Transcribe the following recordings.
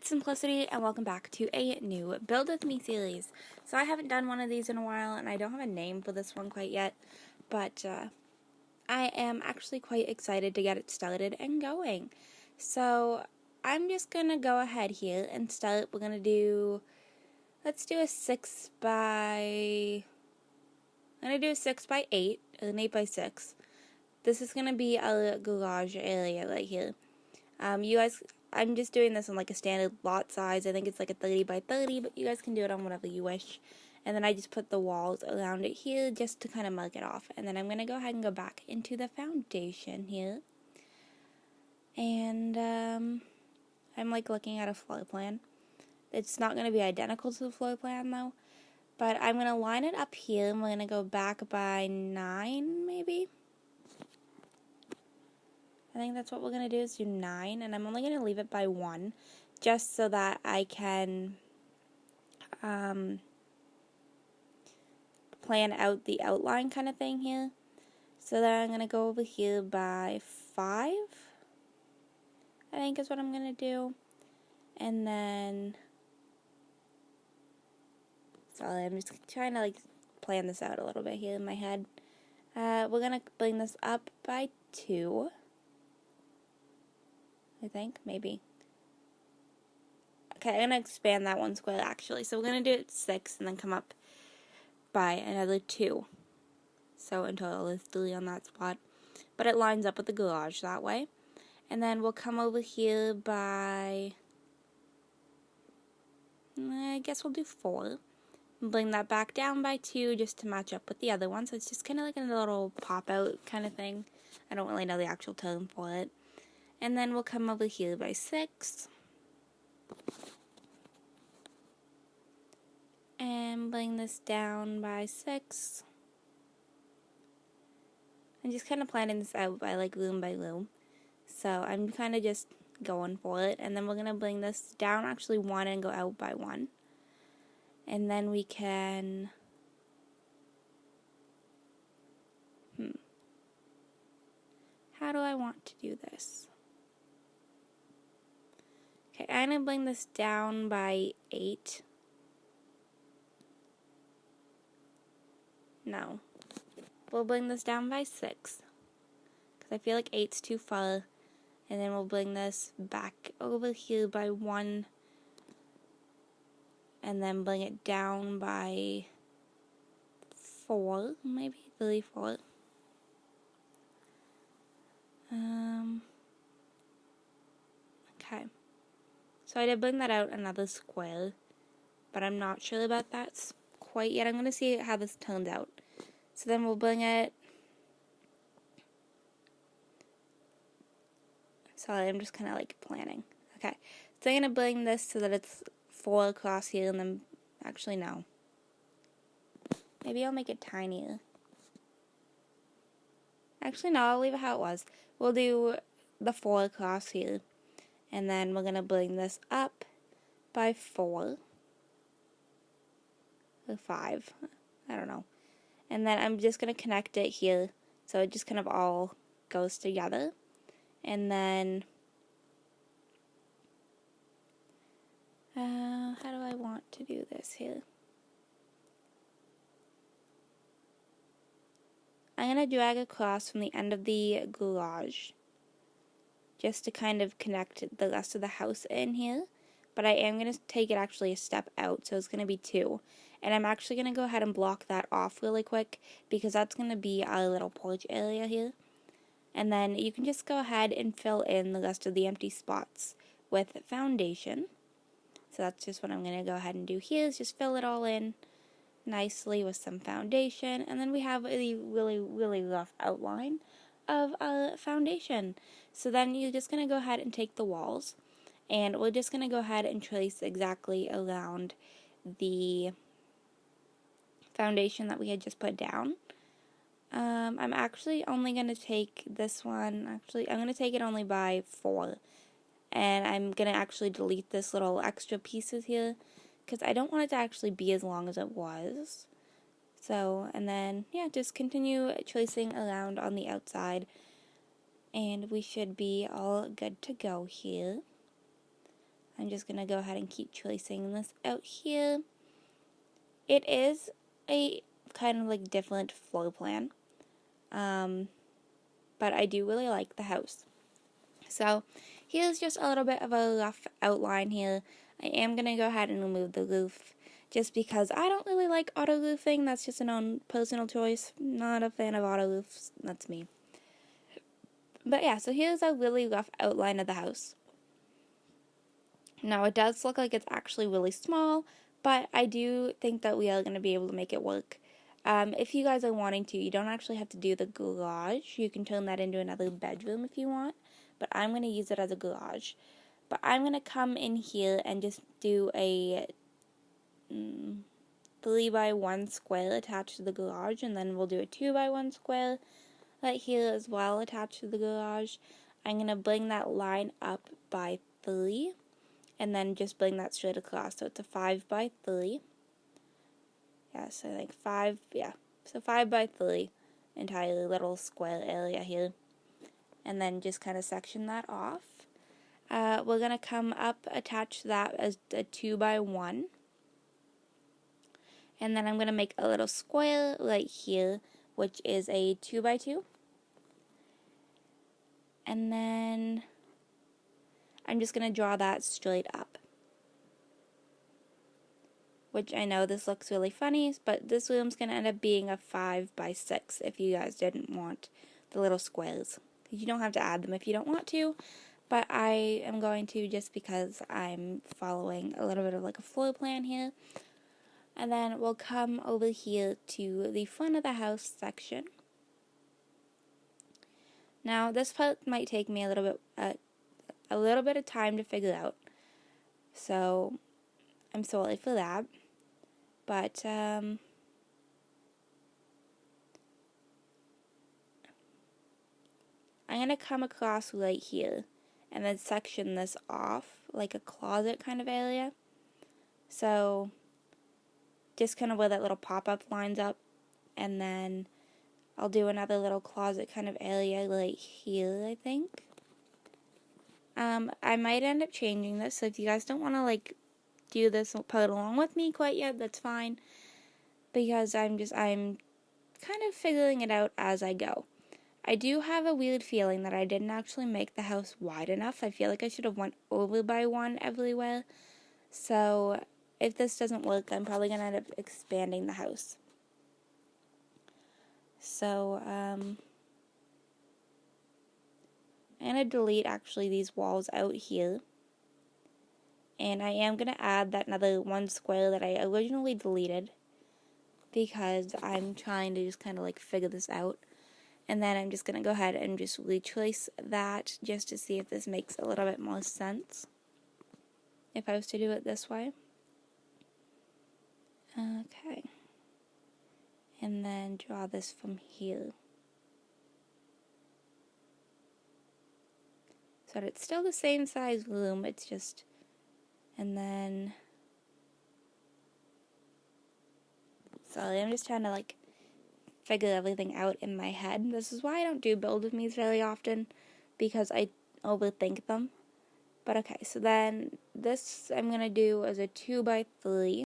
it's Simplicity and welcome back to a new Build With Me series. So I haven't done one of these in a while and I don't have a name for this one quite yet, but I am actually quite excited to get it started and going. So I'm just going to go ahead here and start. We're going to do, let's do a 6 by, I'm going to do a 6 by 8, an 8 by 6. This is going to be our garage area right here. You guys, I'm just doing this on like a standard lot size. I think it's like a 30 by 30, but you guys can do it on whatever you wish. And then I just put the walls around it here just to kind of mark it off. And then I'm going to go ahead and go back into the foundation here. And I'm like looking at a floor plan. It's not going to be identical to the floor plan though. But I'm going to line it up here and we're going to go back by 9 maybe. I think that's what we're going to do is do 9, and I'm only going to leave it by 1, just so that I can plan out the outline kind of thing here. So then I'm going to go over here by 5, I think is what I'm going to do. And then, sorry, I'm just trying to like plan this out a little bit here in my head. We're going to bring this up by 2. I think, maybe. Okay, I'm going to expand that one square actually. So we're going to do it 6 and then come up by another 2. So in total there's 3 on that spot. But it lines up with the garage that way. And then we'll come over here by, I guess we'll do 4. And bring that back down by 2 just to match up with the other one. So it's just kind of like a little pop out kind of thing. I don't really know the actual term for it. And then we'll come over here by 6. And bring this down by 6. I'm just kind of planning this out by like room by room. So I'm kind of just going for it. And then we're going to bring this down actually 1 and go out by 1. And then we can... How do I want to do this? Okay, I'm going to bring this down by 8. No. We'll bring this down by 6. Because I feel like 8's too far. And then we'll bring this back over here by 1. And then bring it down by 4. Maybe 3, 4. Okay. So I did bring that out another square, but I'm not sure about that quite yet. I'm going to see how this turns out. So then we'll bring it, sorry, I'm just kind of like planning. Okay, so I'm going to bring this so that it's 4 across here, and then, actually no. Maybe I'll make it tinier. Actually no, I'll leave it how it was. We'll do the 4 across here. And then we're going to bring this up by 4. Or 5. I don't know. And then I'm just going to connect it here. So it just kind of all goes together. And then... how do I want to do this here? I'm going to drag across from the end of the garage, just to kind of connect the rest of the house in here. But I am going to take it actually a step out, so it's going to be 2. And I'm actually going to go ahead and block that off really quick, because that's going to be our little porch area here. And then you can just go ahead and fill in the rest of the empty spots with foundation. So that's just what I'm going to go ahead and do here, is just fill it all in nicely with some foundation. And then we have a really, really rough outline of our foundation. So then you're just going to go ahead and take the walls, and we're just going to go ahead and trace exactly around the foundation that we had just put down. I'm actually only going to take this one, I'm going to take it only by 4, and I'm going to actually delete this little extra pieces here, because I don't want it to actually be as long as it was. So, and then, yeah, just continue tracing around on the outside, and we should be all good to go here. I'm just going to go ahead and keep tracing this out here. It is a kind of like different floor plan, but I do really like the house. So here's just a little bit of a rough outline here. I am going to go ahead and remove the roof just because I don't really like auto roofing. That's just an own personal choice. Not a fan of auto roofs. That's me. But yeah, so here's a really rough outline of the house. Now it does look like it's actually really small, but I do think that we are going to be able to make it work. If you guys are wanting to, you don't actually have to do the garage. You can turn that into another bedroom if you want, but I'm going to use it as a garage. But I'm going to come in here and just do a 3x1 square attached to the garage, and then we'll do a 2x1 square right here as well attached to the garage. I'm going to bring that line up by 3, and then just bring that straight across, so it's a 5x3. Yeah, so like 5, yeah, so 5x3 entirely little square area here, and then just kind of section that off. We're going to come up, attach that as a 2x1, and then I'm going to make a little square right here, which is a 2x2, and then I'm just going to draw that straight up. Which I know this looks really funny, but this room's going to end up being a 5x6 if you guys didn't want the little squares. You don't have to add them if you don't want to, but I am going to just because I'm following a little bit of like a floor plan here. And then we'll come over here to the front of the house section. Now this part might take me a little bit of time to figure out, so I'm sorry for that. But I'm going to come across right here and then section this off like a closet kind of area. So just kind of where that little pop-up lines up, and then I'll do another little closet kind of area right here, I think. I might end up changing this, so if you guys don't want to like do this part along with me quite yet, that's fine, because I'm kind of figuring it out as I go. I do have a weird feeling that I didn't actually make the house wide enough. I feel like I should have went over by 1 everywhere. So if this doesn't work, I'm probably going to end up expanding the house. So I'm going to delete actually these walls out here. And I am going to add that another 1 square that I originally deleted, because I'm trying to just kind of like figure this out. And then I'm just going to go ahead and just retrace that just to see if this makes a little bit more sense if I was to do it this way. Okay. And then draw this from here. So that it's still the same size room, it's just, and then, sorry, I'm just trying to like figure everything out in my head. This is why I don't do build with me's very often, because I overthink them. But okay, so then this I'm going to do as a 2x3.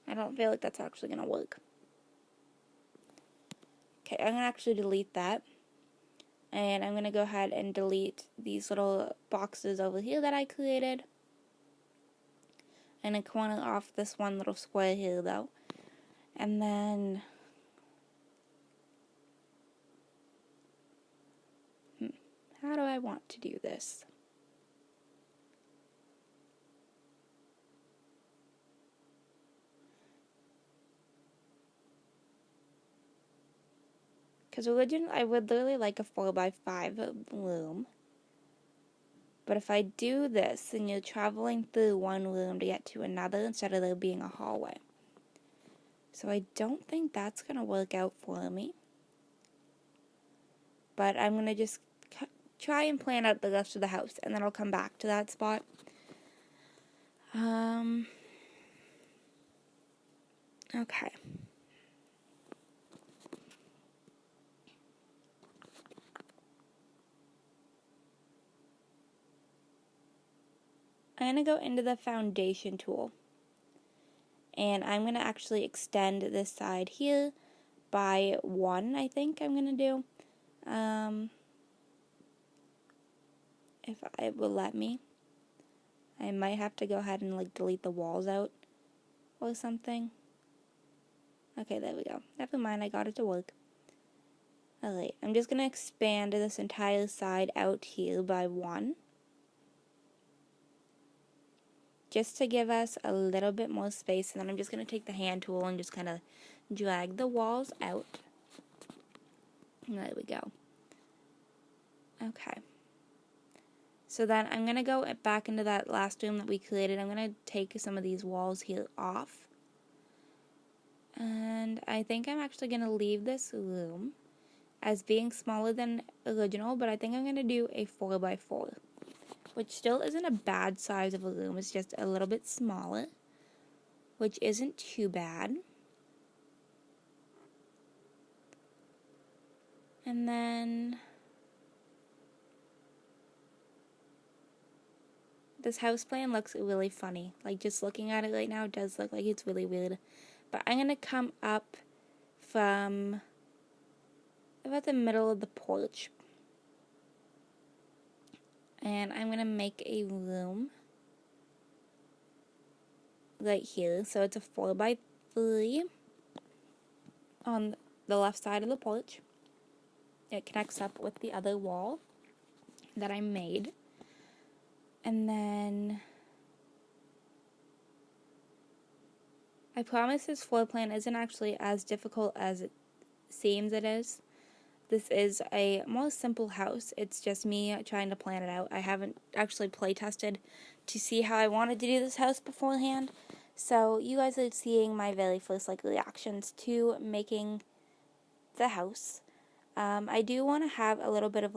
I don't feel like that's actually going to work. Okay, I'm going to actually delete that. And I'm going to go ahead and delete these little boxes over here that I created. And I corner off this one little square here though. And then how do I want to do this? Because originally I would literally like a 4x5 room. But if I do this, then you're traveling through one room to get to another instead of there being a hallway. So I don't think that's going to work out for me. But I'm going to just try and plan out the rest of the house, and then I'll come back to that spot. Okay. I'm going to go into the foundation tool. And I'm going to actually extend this side here by 1, I think I'm going to do. If it will let me. I might have to go ahead and like delete the walls out or something. Okay, there we go. Never mind, I got it to work. Alright, I'm just going to expand this entire side out here by 1. Just to give us a little bit more space, and then I'm just going to take the hand tool and just kind of drag the walls out. There we go. Okay. So then I'm going to go back into that last room that we created. I'm going to take some of these walls here off. And I think I'm actually going to leave this room as being smaller than original, but I think I'm going to do a 4x4. Which still isn't a bad size of a room, it's just a little bit smaller, which isn't too bad. And then this house plan looks really funny. Like, just looking at it right now, it does look like it's really weird. But I'm going to come up from about the middle of the porch. And I'm going to make a room right here. So it's a 4x3 on the left side of the porch. It connects up with the other wall that I made. And then I promise this floor plan isn't actually as difficult as it seems it is. This is a more simple house. It's just me trying to plan it out. I haven't actually play tested to see how I wanted to do this house beforehand. So you guys are seeing my very first reactions to making the house. I do want to have a little bit of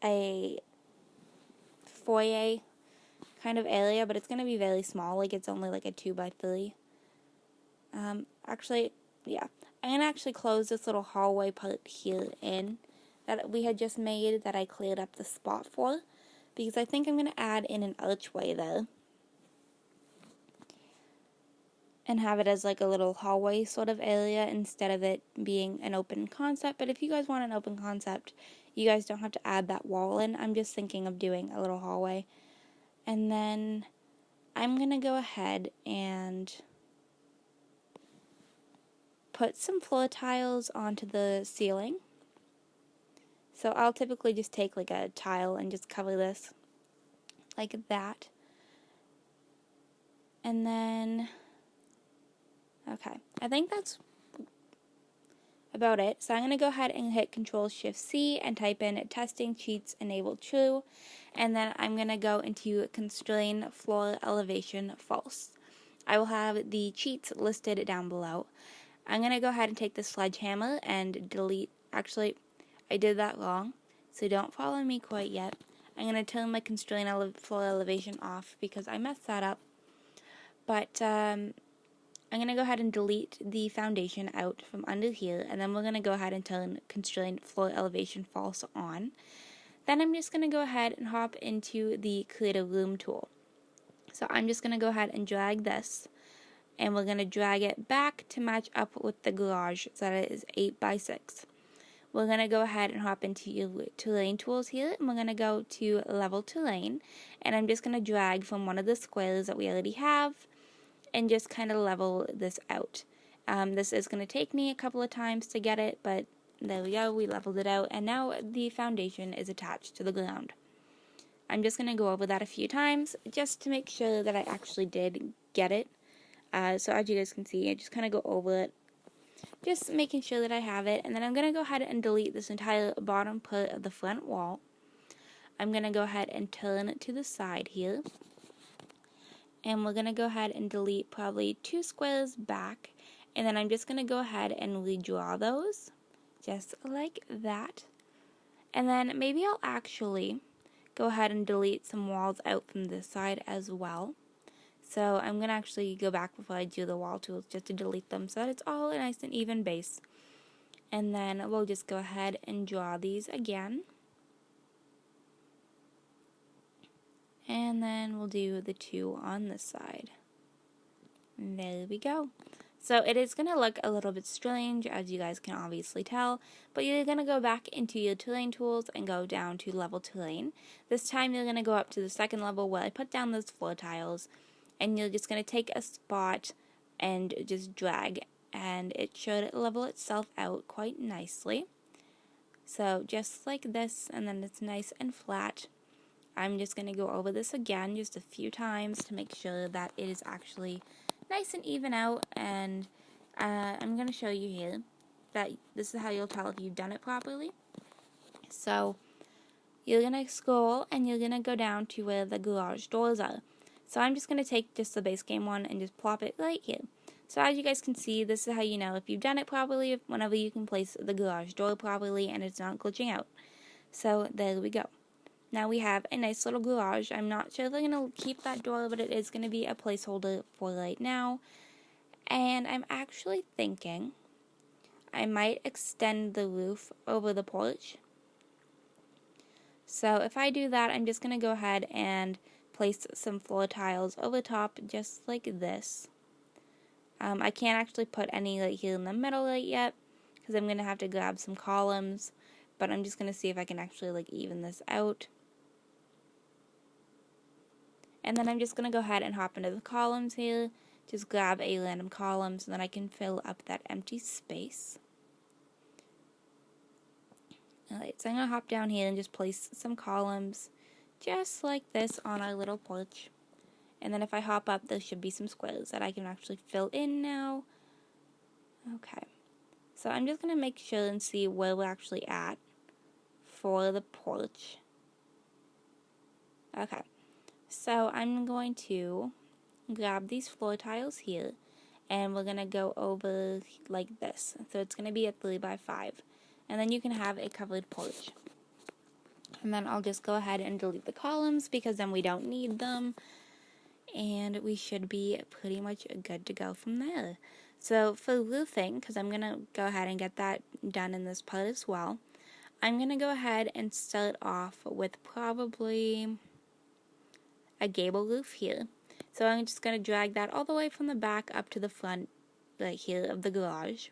a foyer kind of area, but it's going to be very small. It's only a 2x3. Actually, yeah. I'm going to actually close this little hallway part here in that we had just made that I cleared up the spot for, because I think I'm going to add in an archway there and have it as a little hallway sort of area instead of it being an open concept. But if you guys want an open concept, you guys don't have to add that wall in. I'm just thinking of doing a little hallway. And then I'm going to go ahead and put some floor tiles onto the ceiling. So I'll typically just take a tile and just cover this like that. And then, okay, I think that's about it. So I'm going to go ahead and hit Ctrl-Shift-C and type in testingcheatsenabled true. And then I'm going to go into constrain floor elevation false. I will have the cheats listed down below. I'm going to go ahead and take the sledgehammer and delete. Actually, I did that wrong, so don't follow me quite yet. I'm going to turn my constrain floor elevation off because I messed that up. But I'm going to go ahead and delete the foundation out from under here, and then we're going to go ahead and turn constrain floor elevation false on. Then I'm just going to go ahead and hop into the create a room tool. So I'm just going to go ahead and drag this, and we're going to drag it back to match up with the garage so that it is 8x6. We're going to go ahead and hop into your terrain tools here, and we're going to go to level terrain, and I'm just going to drag from one of the squares that we already have and just kind of level this out. This is going to take me a couple of times to get it, but there we go, we leveled it out, and now the foundation is attached to the ground. I'm just going to go over that a few times just to make sure that I actually did get it. So as you guys can see, I just kind of go over it, just making sure that I have it, and then I'm going to go ahead and delete this entire bottom part of the front wall. I'm going to go ahead and turn it to the side here, and we're going to go ahead and delete probably 2 squares back, and then I'm just going to go ahead and redraw those, just like that. And then maybe I'll actually go ahead and delete some walls out from this side as well. So I'm going to actually go back before I do the wall tools just to delete them so that it's all a nice and even base. And then we'll just go ahead and draw these again. And then we'll do the 2 on this side. And there we go. So it is going to look a little bit strange, as you guys can obviously tell, but you're going to go back into your terrain tools and go down to level terrain. This time you're going to go up to the second level where I put down those floor tiles, and you're just going to take a spot and just drag, and it should level itself out quite nicely. So just like this, and then it's nice and flat. I'm just going to go over this again just a few times to make sure that it is actually nice and even out, and I'm going to show you here that this is how you'll tell if you've done it properly. So you're going to scroll and you're going to go down to where the garage doors are. So I'm just going to take just the base game one and just plop it right here. So as you guys can see, this is how you know if you've done it properly, whenever you can place the garage door properly and it's not glitching out. So there we go. Now we have a nice little garage. I'm not sure they're going to keep that door, but it is going to be a placeholder for right now. And I'm actually thinking I might extend the roof over the porch. So if I do that, I'm just going to go ahead and place some floor tiles over top just like this. I can't actually put any right here in the middle right yet because I'm going to have to grab some columns, but I'm just going to see if I can actually like even this out. And then I'm just going to go ahead and hop into the columns here, just grab a random column so that I can fill up that empty space. Alright, so I'm going to hop down here and just place some columns just like this on our little porch. And then if I hop up, there should be some squares that I can actually fill in now. Okay, so I'm just going to make sure and see where we're actually at for the porch. Okay, so I'm going to grab these floor tiles here, and we're going to go over like this. So it's going to be a 3x5. And then you can have a covered porch. And then I'll just go ahead and delete the columns because then we don't need them. And we should be pretty much good to go from there. So for roofing, because I'm going to go ahead and get that done in this part as well, I'm going to go ahead and start off with probably a gable roof here. So I'm just going to drag that all the way from the back up to the front right here of the garage.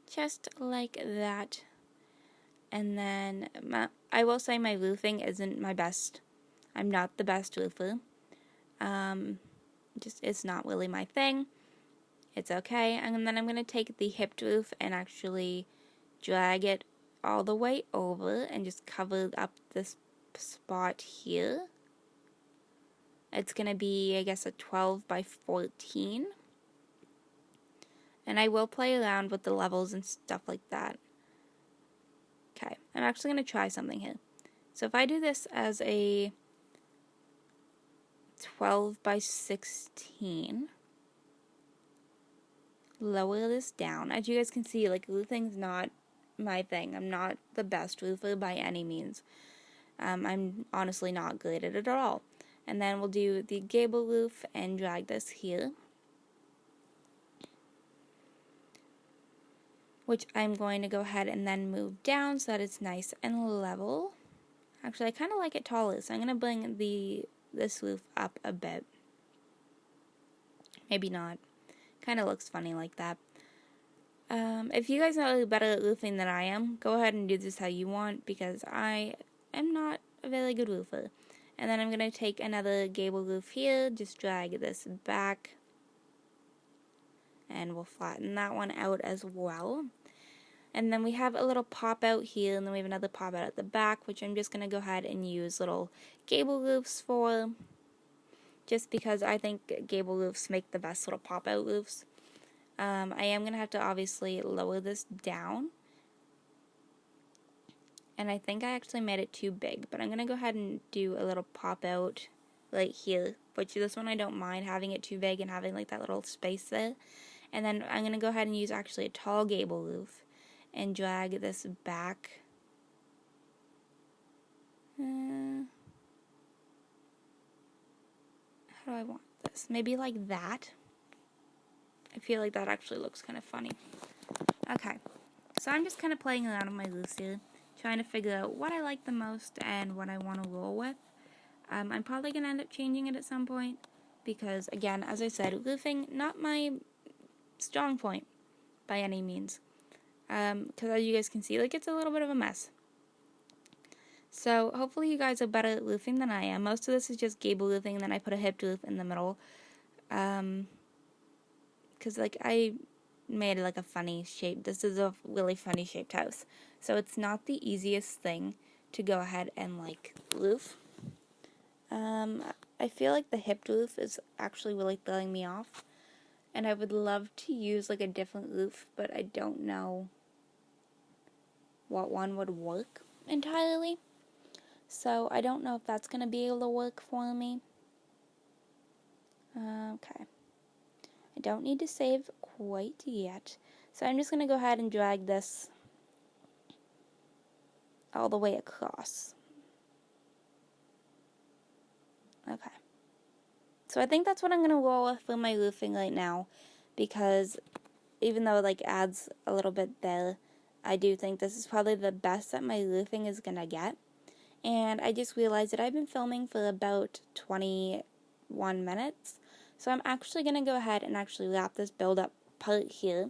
Just like that. And then I will say my roofing isn't my best. I'm not the best roofer. It's not really my thing. It's okay. And then I'm going to take the hipped roof and actually drag it all the way over and just cover up this spot here. It's going to be, I guess, a 12x14. And I will play around with the levels and stuff like that. Okay, I'm actually going to try something here. So if I do this as a 12x16, lower this down. As you guys can see, like, roofing's not my thing. I'm not the best roofer by any means. I'm honestly not good at it at all. And then we'll do the gable roof and drag this here, which I'm going to go ahead and then move down so that it's nice and level. Actually, I kind of like it taller, so I'm going to bring this roof up a bit. Maybe not. Kind of looks funny like that. If you guys are better at roofing than I am, go ahead and do this how you want, because I am not a very good roofer. And then I'm going to take another gable roof here, just drag this back, and we'll flatten that one out as well. And then we have a little pop out here, and then we have another pop out at the back, which I'm just going to go ahead and use little gable roofs for, just because I think gable roofs make the best little pop out roofs. I am going to have to obviously lower this down, and I think I actually made it too big, but I'm going to go ahead and do a little pop out right here, which this one I don't mind having it too big and having like that little space there. And then I'm going to go ahead and use actually a tall gable roof and drag this back. How do I want this? Maybe like that. I feel like that actually looks kind of funny. Okay, so I'm just kind of playing around with my roofs here, trying to figure out what I like the most and what I want to roll with. I'm probably going to end up changing it at some point because, again, as I said, roofing, not my strong point by any means. Because as you guys can see, like, it's a little bit of a mess. So hopefully you guys are better at roofing than I am. Most of this is just gable roofing, and then I put a hipped roof in the middle. Because, like, I made, like, a funny shape. This is a really funny shaped house. So it's not the easiest thing to go ahead and, like, roof. I feel like the hipped roof is actually really throwing me off. And I would love to use, like, a different roof, but I don't know what one would work entirely. So I don't know if that's going to be able to work for me. Okay. I don't need to save quite yet. So I'm just going to go ahead and drag this all the way across. Okay. So I think that's what I'm going to roll with for my roofing right now, because even though it, like, adds a little bit there, I do think this is probably the best that my roofing is going to get. And I just realized that I've been filming for about 21 minutes, so I'm actually going to go ahead and actually wrap this build up part here.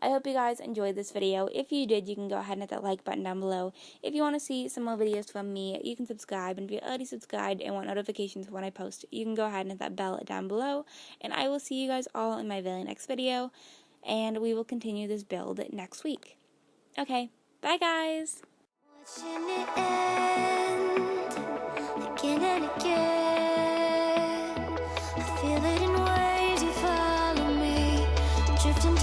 I hope you guys enjoyed this video. If you did, you can go ahead and hit that like button down below. If you want to see some more videos from me, you can subscribe. And if you're already subscribed and want notifications when I post, you can go ahead and hit that bell down below. And I will see you guys all in my very next video. And we will continue this build next week. Okay, bye guys! Watching it end again and again. I feel it in waves, you follow me, drifting